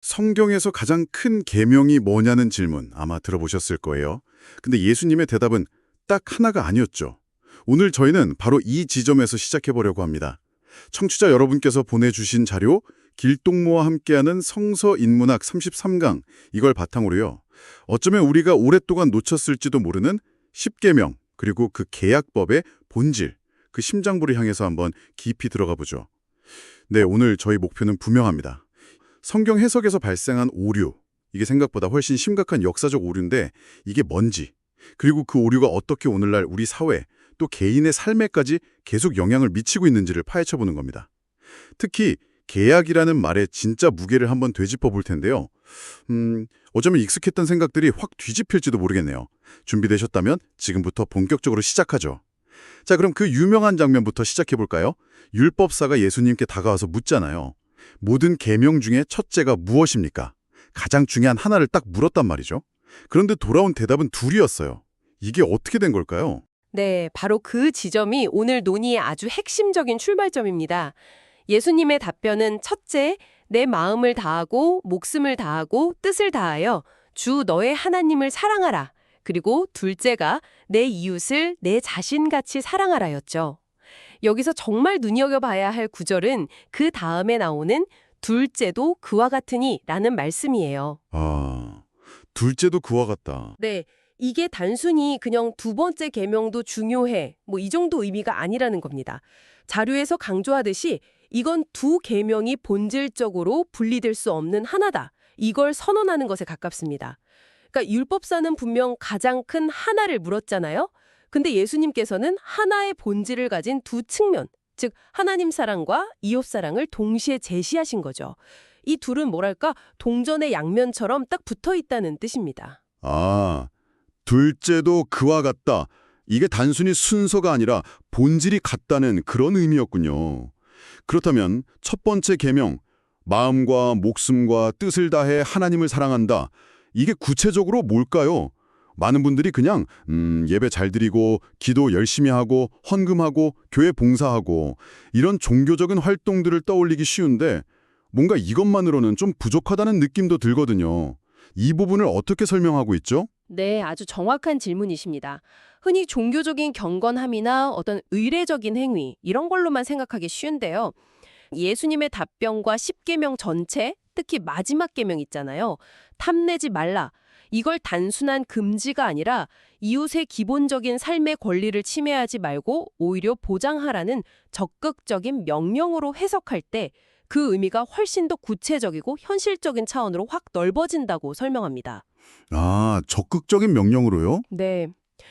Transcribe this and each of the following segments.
성경에서 가장 큰 계명이 뭐냐는 질문 아마 들어보셨을 거예요. 근데 예수님의 대답은 딱 하나가 아니었죠. 오늘 저희는 바로 이 지점에서 시작해 보려고 합니다. 청취자 여러분께서 보내주신 자료 길동무와 함께하는 성서 인문학 33강 이걸 바탕으로요. 어쩌면 우리가 오랫동안 놓쳤을지도 모르는 십계명 그리고 그 계약법의 본질, 그 심장부를 향해서 한번 깊이 들어가 보죠. 네, 오늘 저희 목표는 분명합니다. 성경 해석에서 발생한 오류, 이게 생각보다 훨씬 심각한 역사적 오류인데 이게 뭔지, 그리고 그 오류가 어떻게 오늘날 우리 사회, 또 개인의 삶에까지 계속 영향을 미치고 있는지를 파헤쳐보는 겁니다. 특히 계약이라는 말의 진짜 무게를 한번 되짚어 볼 텐데요. 어쩌면 익숙했던 생각들이 확 뒤집힐지도 모르겠네요. 준비되셨다면 지금부터 본격적으로 시작하죠. 자, 그럼 그 유명한 장면부터 시작해 볼까요? 율법사가 예수님께 다가와서 묻잖아요. 모든 계명 중에 첫째가 무엇입니까? 가장 중요한 하나를 딱 물었단 말이죠. 그런데 돌아온 대답은 둘이었어요. 이게 어떻게 된 걸까요? 네, 바로 그 지점이 오늘 논의의 아주 핵심적인 출발점입니다. 예수님의 답변은 첫째, 내 마음을 다하고 목숨을 다하고 뜻을 다하여 주 너의 하나님을 사랑하라. 그리고 둘째가 내 이웃을 내 자신같이 사랑하라였죠. 여기서 정말 눈여겨봐야 할 구절은 그 다음에 나오는 둘째도 그와 같으니 라는 말씀이에요. 아, 둘째도 그와 같다. 네, 이게 단순히 그냥 두 번째 계명도 중요해 이 정도 의미가 아니라는 겁니다. 자료에서 강조하듯이 이건 두 계명이 본질적으로 분리될 수 없는 하나다. 이걸 선언하는 것에 가깝습니다. 그러니까 율법사는 분명 가장 큰 하나를 물었잖아요. 근데 예수님께서는 하나의 본질을 가진 두 측면, 즉 하나님 사랑과 이웃 사랑을 동시에 제시하신 거죠. 이 둘은 뭐랄까 동전의 양면처럼 딱 붙어 있다는 뜻입니다. 아, 둘째도 그와 같다. 이게 단순히 순서가 아니라 본질이 같다는 그런 의미였군요. 그렇다면 첫 번째 계명, 마음과 목숨과 뜻을 다해 하나님을 사랑한다. 이게 구체적으로 뭘까요? 많은 분들이 그냥 예배 잘 드리고 기도 열심히 하고 헌금하고 교회 봉사하고 이런 종교적인 활동들을 떠올리기 쉬운데 뭔가 이것만으로는 좀 부족하다는 느낌도 들거든요. 이 부분을 어떻게 설명하고 있죠? 네, 아주 정확한 질문이십니다. 흔히 종교적인 경건함이나 어떤 의례적인 행위 이런 걸로만 생각하기 쉬운데요. 예수님의 답변과 십계명 전체, 특히 마지막 계명 있잖아요. 탐내지 말라. 이걸 단순한 금지가 아니라 이웃의 기본적인 삶의 권리를 침해하지 말고 오히려 보장하라는 적극적인 명령으로 해석할 때 그 의미가 훨씬 더 구체적이고 현실적인 차원으로 확 넓어진다고 설명합니다. 아, 적극적인 명령으로요? 네.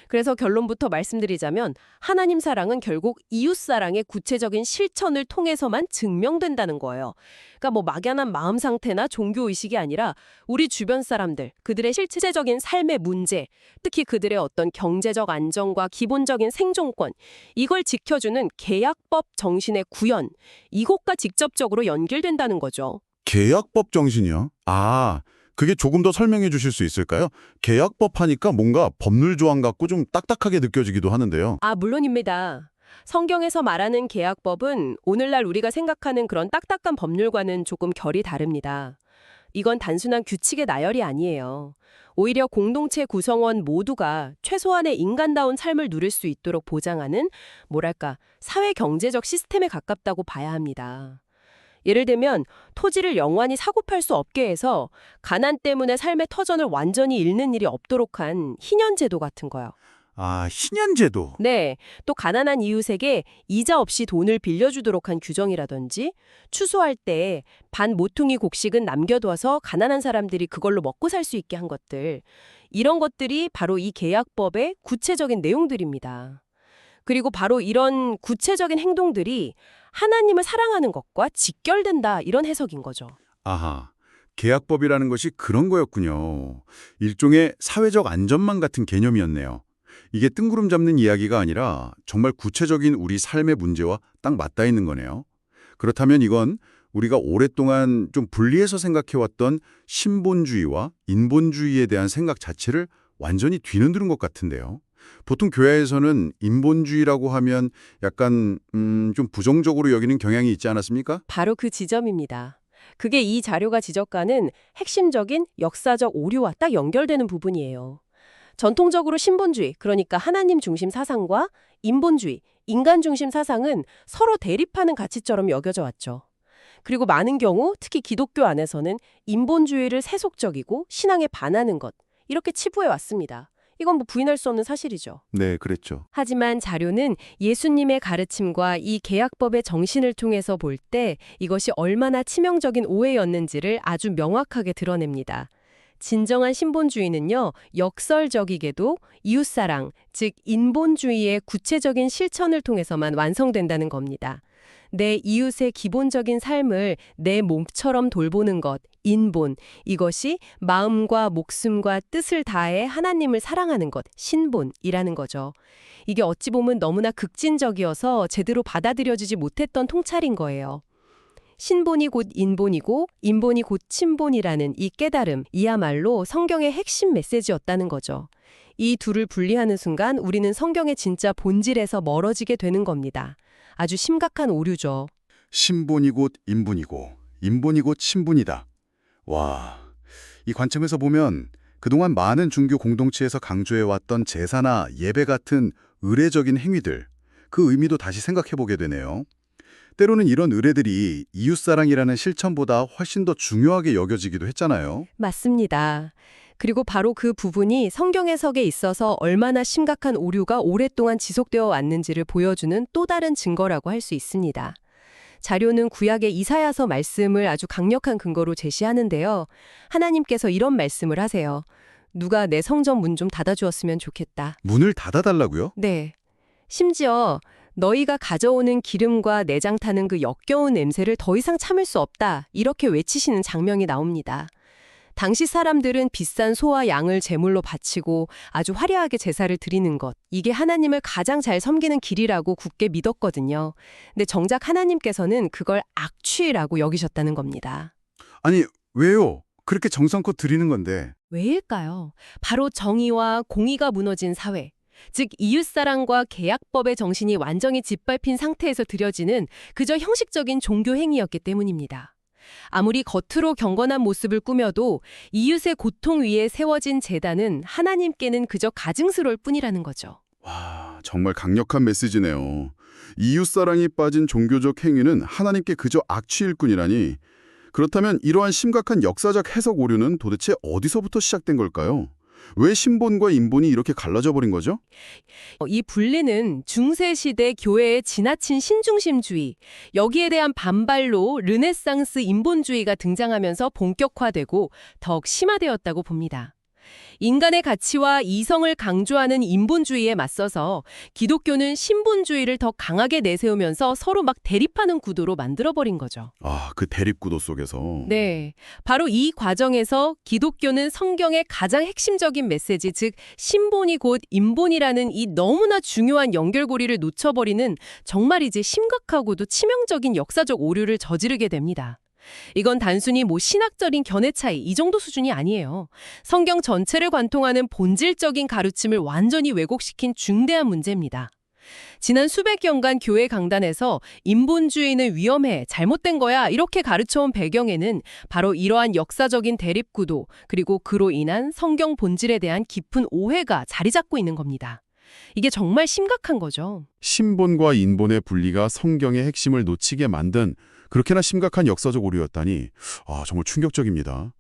그래서 결론부터 말씀드리자면 하나님 사랑은 결국 이웃 사랑의 구체적인 실천을 통해서만 증명된다는 거예요. 그러니까 막연한 마음 상태나 종교 의식이 아니라 우리 주변 사람들, 그들의 실체적인 삶의 문제, 특히 그들의 어떤 경제적 안정과 기본적인 생존권, 이걸 지켜주는 계약법 정신의 구현, 이것과 직접적으로 연결된다는 거죠. 계약법 정신이요? 아, 그게 조금 더 설명해 주실 수 있을까요? 계약법 하니까 뭔가 법률 조항 같고 좀 딱딱하게 느껴지기도 하는데요. 물론입니다. 성경에서 말하는 계약법은 오늘날 우리가 생각하는 그런 딱딱한 법률과는 조금 결이 다릅니다. 이건 단순한 규칙의 나열이 아니에요. 오히려 공동체 구성원 모두가 최소한의 인간다운 삶을 누릴 수 있도록 보장하는 뭐랄까 사회 경제적 시스템에 가깝다고 봐야 합니다. 예를 들면 토지를 영원히 사고팔 수 없게 해서 가난 때문에 삶의 터전을 완전히 잃는 일이 없도록 한 희년제도 같은 거요. 아, 희년제도. 네, 또 가난한 이웃에게 이자 없이 돈을 빌려주도록 한 규정이라든지 추수할 때 반 모퉁이 곡식은 남겨둬서 가난한 사람들이 그걸로 먹고 살 수 있게 한 것들. 이런 것들이 바로 이 계약법의 구체적인 내용들입니다. 그리고 바로 이런 구체적인 행동들이 하나님을 사랑하는 것과 직결된다 이런 해석인 거죠. 아하, 계약법이라는 것이 그런 거였군요. 일종의 사회적 안전망 같은 개념이었네요. 이게 뜬구름 잡는 이야기가 아니라 정말 구체적인 우리 삶의 문제와 딱 맞닿아 있는 거네요. 그렇다면 이건 우리가 오랫동안 좀 분리해서 생각해왔던 신본주의와 인본주의에 대한 생각 자체를 완전히 뒤흔드는 것 같은데요. 보통 교회에서는 인본주의라고 하면 약간 좀 부정적으로 여기는 경향이 있지 않았습니까? 바로 그 지점입니다. 그게 이 자료가 지적하는 핵심적인 역사적 오류와 딱 연결되는 부분이에요. 전통적으로 신본주의, 그러니까 하나님 중심 사상과 인본주의, 인간 중심 사상은 서로 대립하는 가치처럼 여겨져 왔죠. 그리고 많은 경우 특히 기독교 안에서는 인본주의를 세속적이고 신앙에 반하는 것, 이렇게 치부해 왔습니다. 이건 뭐 부인할 수 없는 사실이죠. 네, 그랬죠. 하지만 자료는 예수님의 가르침과 이 계약법의 정신을 통해서 볼 때 이것이 얼마나 치명적인 오해였는지를 아주 명확하게 드러냅니다. 진정한 신본주의는요, 역설적이게도 이웃사랑, 즉 인본주의의 구체적인 실천을 통해서만 완성된다는 겁니다. 내 이웃의 기본적인 삶을 내 몸처럼 돌보는 것, 인본, 이것이 마음과 목숨과 뜻을 다해 하나님을 사랑하는 것, 신본이라는 거죠. 이게 어찌 보면 너무나 극진적이어서 제대로 받아들여지지 못했던 통찰인 거예요. 신본이 곧 인본이고 인본이 곧 친본이라는 이 깨달음, 이야말로 성경의 핵심 메시지였다는 거죠. 이 둘을 분리하는 순간 우리는 성경의 진짜 본질에서 멀어지게 되는 겁니다. 아주 심각한 오류죠. 신본이 곧 인본이고 인본이 곧 신본이다. 와, 이 관점에서 보면 그동안 많은 종교 공동체에서 강조해왔던 제사나 예배 같은 의례적인 행위들, 그 의미도 다시 생각해보게 되네요. 때로는 이런 의례들이 이웃사랑이라는 실천보다 훨씬 더 중요하게 여겨지기도 했잖아요. 맞습니다. 그리고 바로 그 부분이 성경 해석에 있어서 얼마나 심각한 오류가 오랫동안 지속되어 왔는지를 보여주는 또 다른 증거라고 할 수 있습니다. 자료는 구약의 이사야서 말씀을 아주 강력한 근거로 제시하는데요. 하나님께서 이런 말씀을 하세요. 누가 내 성전 문 좀 닫아주었으면 좋겠다. 문을 닫아달라고요? 네. 심지어 너희가 가져오는 기름과 내장 타는 그 역겨운 냄새를 더 이상 참을 수 없다. 이렇게 외치시는 장면이 나옵니다. 당시 사람들은 비싼 소와 양을 제물로 바치고 아주 화려하게 제사를 드리는 것, 이게 하나님을 가장 잘 섬기는 길이라고 굳게 믿었거든요. 근데 정작 하나님께서는 그걸 악취라고 여기셨다는 겁니다. 아니, 왜요? 그렇게 정성껏 드리는 건데. 왜일까요? 바로 정의와 공의가 무너진 사회, 즉 이웃사랑과 계약법의 정신이 완전히 짓밟힌 상태에서 드려지는 그저 형식적인 종교 행위였기 때문입니다. 아무리 겉으로 경건한 모습을 꾸며도 이웃의 고통 위에 세워진 제단은 하나님께는 그저 가증스러울 뿐이라는 거죠. 와, 정말 강력한 메시지네요. 이웃사랑이 빠진 종교적 행위는 하나님께 그저 악취일 뿐이라니. 그렇다면 이러한 심각한 역사적 해석 오류는 도대체 어디서부터 시작된 걸까요? 왜 신본과 인본이 이렇게 갈라져 버린 거죠? 이 분리는 중세시대 교회의 지나친 신중심주의, 여기에 대한 반발로 르네상스 인본주의가 등장하면서 본격화되고 더욱 심화되었다고 봅니다. 인간의 가치와 이성을 강조하는 인본주의에 맞서서 기독교는 신본주의를 더 강하게 내세우면서 서로 막 대립하는 구도로 만들어버린 거죠. 아, 그 대립구도 속에서. 네, 바로 이 과정에서 기독교는 성경의 가장 핵심적인 메시지, 즉 신본이 곧 인본이라는 이 너무나 중요한 연결고리를 놓쳐버리는 정말이지 심각하고도 치명적인 역사적 오류를 저지르게 됩니다. 이건 단순히 신학적인 견해 차이 이 정도 수준이 아니에요. 성경 전체를 관통하는 본질적인 가르침을 완전히 왜곡시킨 중대한 문제입니다. 지난 수백 년간 교회 강단에서 인본주의는 위험해, 잘못된 거야 이렇게 가르쳐온 배경에는 바로 이러한 역사적인 대립구도 그리고 그로 인한 성경 본질에 대한 깊은 오해가 자리 잡고 있는 겁니다. 이게 정말 심각한 거죠. 신본과 인본의 분리가 성경의 핵심을 놓치게 만든 그렇게나 심각한 역사적 오류였다니 정말 충격적입니다.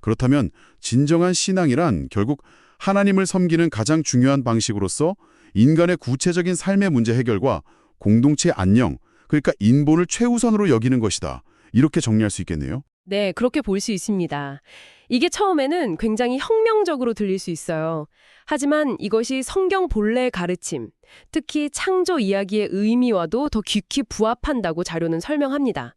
그렇다면 진정한 신앙이란 결국 하나님을 섬기는 가장 중요한 방식으로서 인간의 구체적인 삶의 문제 해결과 공동체 안녕, 그러니까 인본을 최우선으로 여기는 것이다. 이렇게 정리할 수 있겠네요. 네, 그렇게 볼 수 있습니다. 이게 처음에는 굉장히 혁명적으로 들릴 수 있어요. 하지만 이것이 성경 본래의 가르침, 특히 창조 이야기의 의미와도 더 깊이 부합한다고 자료는 설명합니다.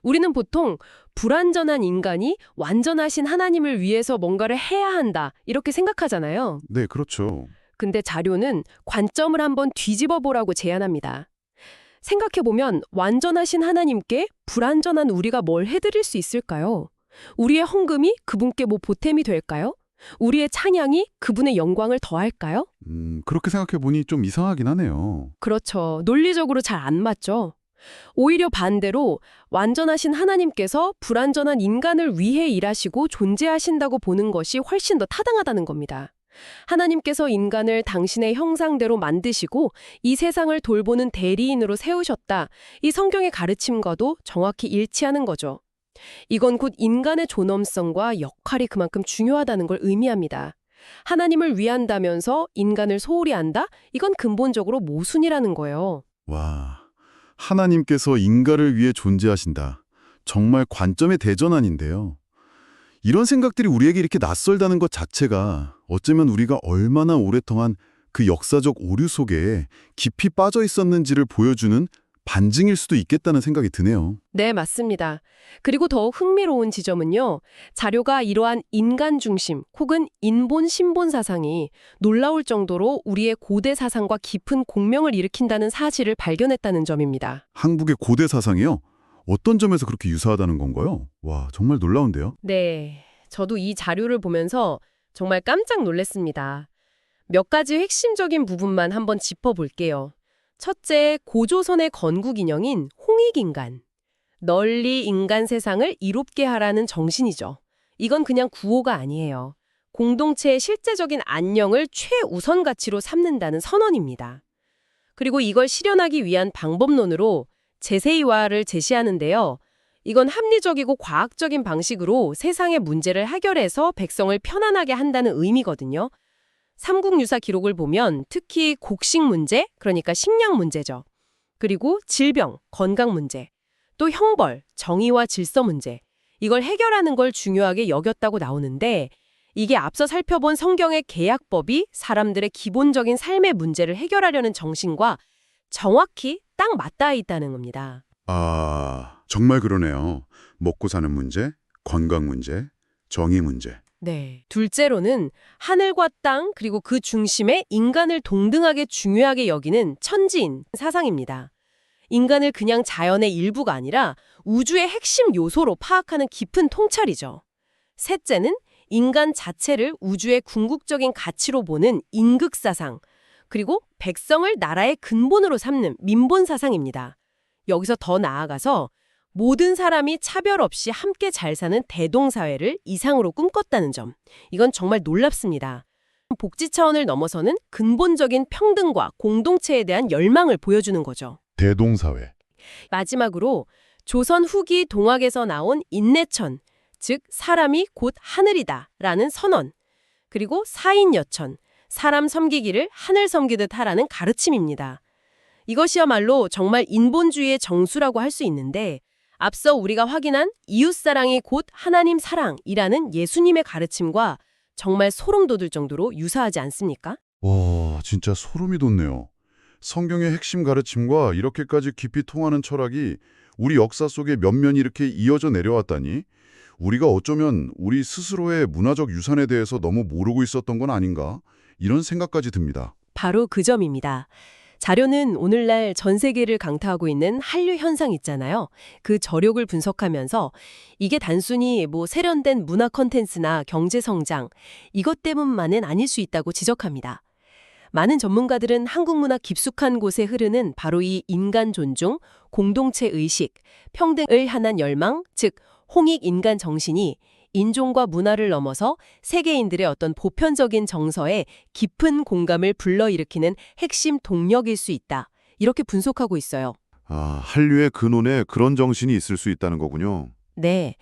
우리는 보통 불완전한 인간이 완전하신 하나님을 위해서 뭔가를 해야 한다, 이렇게 생각하잖아요. 네, 그렇죠. 근데 자료는 관점을 한번 뒤집어 보라고 제안합니다. 생각해보면 완전하신 하나님께 불완전한 우리가 뭘 해드릴 수 있을까요? 우리의 헌금이 그분께 보탬이 될까요? 우리의 찬양이 그분의 영광을 더할까요? 그렇게 생각해 보니 좀 이상하긴 하네요. 그렇죠. 논리적으로 잘 안 맞죠. 오히려 반대로 완전하신 하나님께서 불완전한 인간을 위해 일하시고 존재하신다고 보는 것이 훨씬 더 타당하다는 겁니다. 하나님께서 인간을 당신의 형상대로 만드시고 이 세상을 돌보는 대리인으로 세우셨다. 이 성경의 가르침과도 정확히 일치하는 거죠. 이건 곧 인간의 존엄성과 역할이 그만큼 중요하다는 걸 의미합니다. 하나님을 위한다면서 인간을 소홀히 한다? 이건 근본적으로 모순이라는 거예요. 와, 하나님께서 인간을 위해 존재하신다. 정말 관점의 대전환인데요. 이런 생각들이 우리에게 이렇게 낯설다는 것 자체가 어쩌면 우리가 얼마나 오랫동안 그 역사적 오류 속에 깊이 빠져 있었는지를 보여주는 반증일 수도 있겠다는 생각이 드네요. 네, 맞습니다. 그리고 더 흥미로운 지점은요. 자료가 이러한 인간 중심 혹은 인본 신본 사상이 놀라울 정도로 우리의 고대 사상과 깊은 공명을 일으킨다는 사실을 발견했다는 점입니다. 한국의 고대 사상이요? 어떤 점에서 그렇게 유사하다는 건가요? 와, 정말 놀라운데요. 네, 저도 이 자료를 보면서 정말 깜짝 놀랐습니다. 몇 가지 핵심적인 부분만 한번 짚어볼게요. 첫째, 고조선의 건국인형인 홍익인간. 널리 인간 세상을 이롭게 하라는 정신이죠. 이건 그냥 구호가 아니에요. 공동체의 실제적인 안녕을 최우선 가치로 삼는다는 선언입니다. 그리고 이걸 실현하기 위한 방법론으로 제세이화를 제시하는데요. 이건 합리적이고 과학적인 방식으로 세상의 문제를 해결해서 백성을 편안하게 한다는 의미거든요. 삼국유사 기록을 보면 특히 곡식 문제, 그러니까 식량 문제죠. 그리고 질병, 건강 문제, 또 형벌, 정의와 질서 문제, 이걸 해결하는 걸 중요하게 여겼다고 나오는데 이게 앞서 살펴본 성경의 계약법이 사람들의 기본적인 삶의 문제를 해결하려는 정신과 정확히 딱 맞닿아 있다는 겁니다. 아, 정말 그러네요. 먹고 사는 문제, 건강 문제, 정의 문제. 네. 둘째로는 하늘과 땅 그리고 그 중심에 인간을 동등하게 중요하게 여기는 천지인 사상입니다. 인간을 그냥 자연의 일부가 아니라 우주의 핵심 요소로 파악하는 깊은 통찰이죠. 셋째는 인간 자체를 우주의 궁극적인 가치로 보는 인극사상, 그리고 백성을 나라의 근본으로 삼는 민본사상입니다. 여기서 더 나아가서 모든 사람이 차별 없이 함께 잘 사는 대동사회를 이상으로 꿈꿨다는 점. 이건 정말 놀랍습니다. 복지 차원을 넘어서는 근본적인 평등과 공동체에 대한 열망을 보여주는 거죠. 대동사회. 마지막으로 조선 후기 동학에서 나온 인내천, 즉 사람이 곧 하늘이다 라는 선언, 그리고 사인여천, 사람 섬기기를 하늘 섬기듯 하라는 가르침입니다. 이것이야말로 정말 인본주의의 정수라고 할 수 있는데 앞서 우리가 확인한 이웃사랑이 곧 하나님 사랑이라는 예수님의 가르침과 정말 소름 돋을 정도로 유사하지 않습니까? 와, 진짜 소름이 돋네요. 성경의 핵심 가르침과 이렇게까지 깊이 통하는 철학이 우리 역사 속에 면면이 이렇게 이어져 내려왔다니 우리가 어쩌면 우리 스스로의 문화적 유산에 대해서 너무 모르고 있었던 건 아닌가 이런 생각까지 듭니다. 바로 그 점입니다. 자료는 오늘날 전 세계를 강타하고 있는 한류 현상 있잖아요. 그 저력을 분석하면서 이게 단순히 세련된 문화 콘텐츠나 경제 성장 이것 때문만은 아닐 수 있다고 지적합니다. 많은 전문가들은 한국 문화 깊숙한 곳에 흐르는 바로 이 인간 존중, 공동체 의식, 평등을 향한 열망, 즉 홍익 인간 정신이 인종과 문화를 넘어서 세계인들의 어떤 보편적인 정서에 깊은 공감을 불러일으키는 핵심 동력일 수 있다. 이렇게 분석하고 있어요. 아, 한류의 근원에 그런 정신이 있을 수 있다는 거군요. 네,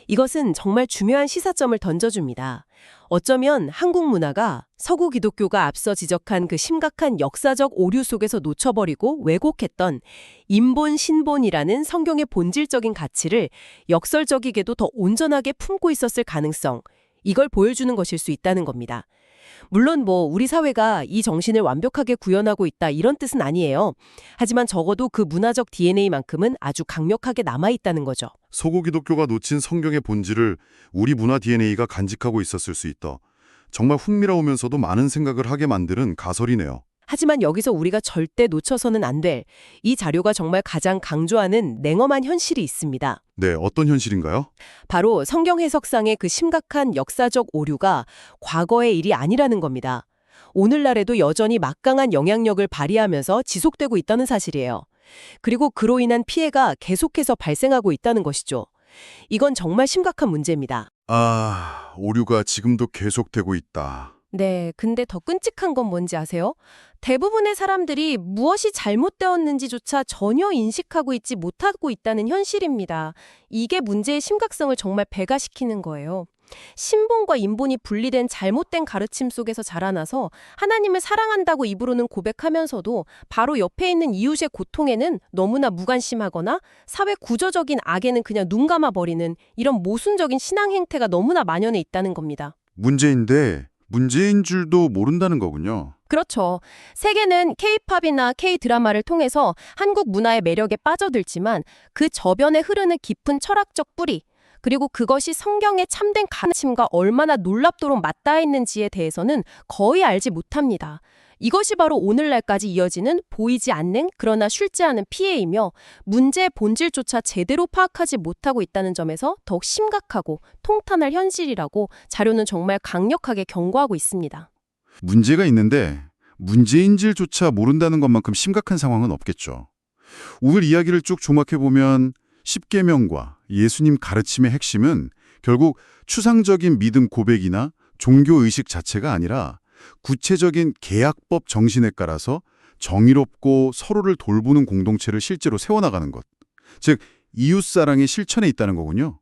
이것은 정말 중요한 시사점을 던져줍니다. 어쩌면 한국 문화가 서구 기독교가 앞서 지적한 그 심각한 역사적 오류 속에서 놓쳐버리고 왜곡했던 인본 신본이라는 성경의 본질적인 가치를 역설적이게도 더 온전하게 품고 있었을 가능성, 이걸 보여주는 것일 수 있다는 겁니다. 물론 우리 사회가 이 정신을 완벽하게 구현하고 있다 이런 뜻은 아니에요. 하지만 적어도 그 문화적 DNA만큼은 아주 강력하게 남아있다는 거죠. 서구 기독교가 놓친 성경의 본질을 우리 문화 DNA가 간직하고 있었을 수 있다. 정말 흥미로우면서도 많은 생각을 하게 만드는 가설이네요. 하지만 여기서 우리가 절대 놓쳐서는 안 될 이 자료가 정말 가장 강조하는 냉엄한 현실이 있습니다. 네, 어떤 현실인가요? 바로 성경 해석상의 그 심각한 역사적 오류가 과거의 일이 아니라는 겁니다. 오늘날에도 여전히 막강한 영향력을 발휘하면서 지속되고 있다는 사실이에요. 그리고 그로 인한 피해가 계속해서 발생하고 있다는 것이죠. 이건 정말 심각한 문제입니다. 아, 오류가 지금도 계속되고 있다. 네, 근데 더 끔찍한 건 뭔지 아세요? 대부분의 사람들이 무엇이 잘못되었는지조차 전혀 인식하고 있지 못하고 있다는 현실입니다. 이게 문제의 심각성을 정말 배가시키는 거예요. 신본과 인본이 분리된 잘못된 가르침 속에서 자라나서 하나님을 사랑한다고 입으로는 고백하면서도 바로 옆에 있는 이웃의 고통에는 너무나 무관심하거나 사회 구조적인 악에는 그냥 눈 감아버리는 이런 모순적인 신앙 행태가 너무나 만연해 있다는 겁니다. 문제인데 문제인 줄도 모른다는 거군요. 그렇죠. 세계는 K-팝이나 K-드라마를 통해서 한국 문화의 매력에 빠져들지만 그 저변에 흐르는 깊은 철학적 뿌리, 그리고 그것이 성경의 참된 가르침과 얼마나 놀랍도록 맞닿아 있는지에 대해서는 거의 알지 못합니다. 이것이 바로 오늘날까지 이어지는 보이지 않는 그러나 쉽지 않은 피해이며 문제의 본질조차 제대로 파악하지 못하고 있다는 점에서 더욱 심각하고 통탄할 현실이라고 자료는 정말 강력하게 경고하고 있습니다. 문제가 있는데 문제인질조차 모른다는 것만큼 심각한 상황은 없겠죠. 오늘 이야기를 쭉 조막해보면 십계명과 예수님 가르침의 핵심은 결국 추상적인 믿음 고백이나 종교의식 자체가 아니라 구체적인 계약법 정신에 따라서 정의롭고 서로를 돌보는 공동체를 실제로 세워나가는 것. 즉, 이웃사랑의 실천에 있다는 거군요.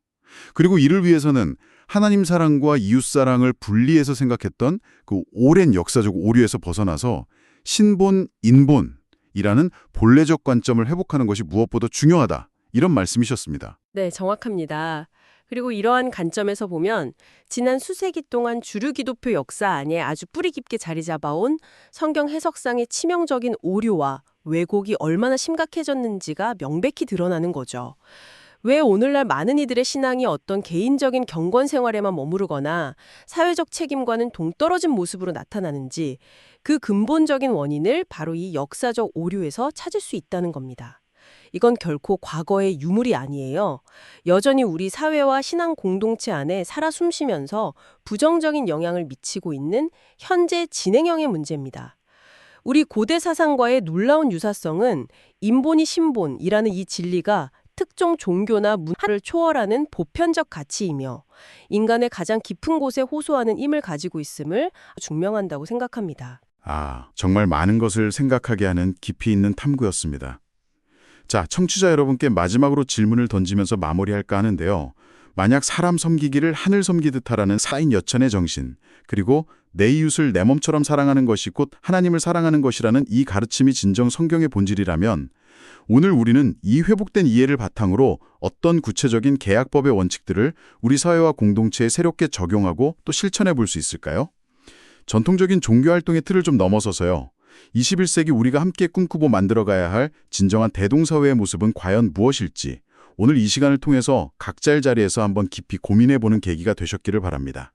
그리고 이를 위해서는 하나님 사랑과 이웃사랑을 분리해서 생각했던 그 오랜 역사적 오류에서 벗어나서 신본, 인본이라는 본래적 관점을 회복하는 것이 무엇보다 중요하다. 이런 말씀이셨습니다. 네, 정확합니다. 그리고 이러한 관점에서 보면 지난 수세기 동안 주류 기독교 역사 안에 아주 뿌리 깊게 자리 잡아온 성경 해석상의 치명적인 오류와 왜곡이 얼마나 심각해졌는지가 명백히 드러나는 거죠. 왜 오늘날 많은 이들의 신앙이 어떤 개인적인 경건 생활에만 머무르거나 사회적 책임과는 동떨어진 모습으로 나타나는지 그 근본적인 원인을 바로 이 역사적 오류에서 찾을 수 있다는 겁니다. 이건 결코 과거의 유물이 아니에요. 여전히 우리 사회와 신앙 공동체 안에 살아 숨쉬면서 부정적인 영향을 미치고 있는 현재 진행형의 문제입니다. 우리 고대 사상과의 놀라운 유사성은 인본이 신본이라는 이 진리가 특정 종교나 문화를 초월하는 보편적 가치이며 인간의 가장 깊은 곳에 호소하는 힘을 가지고 있음을 증명한다고 생각합니다. 아, 정말 많은 것을 생각하게 하는 깊이 있는 탐구였습니다. 자, 청취자 여러분께 마지막으로 질문을 던지면서 마무리할까 하는데요. 만약 사람 섬기기를 하늘 섬기듯 하라는 사인 여천의 정신, 그리고 내 이웃을 내 몸처럼 사랑하는 것이 곧 하나님을 사랑하는 것이라는 이 가르침이 진정 성경의 본질이라면 오늘 우리는 이 회복된 이해를 바탕으로 어떤 구체적인 계약법의 원칙들을 우리 사회와 공동체에 새롭게 적용하고 또 실천해 볼 수 있을까요? 전통적인 종교활동의 틀을 좀 넘어서서요. 21세기 우리가 함께 꿈꾸고 만들어가야 할 진정한 대동사회의 모습은 과연 무엇일지 오늘 이 시간을 통해서 각자의 자리에서 한번 깊이 고민해보는 계기가 되셨기를 바랍니다.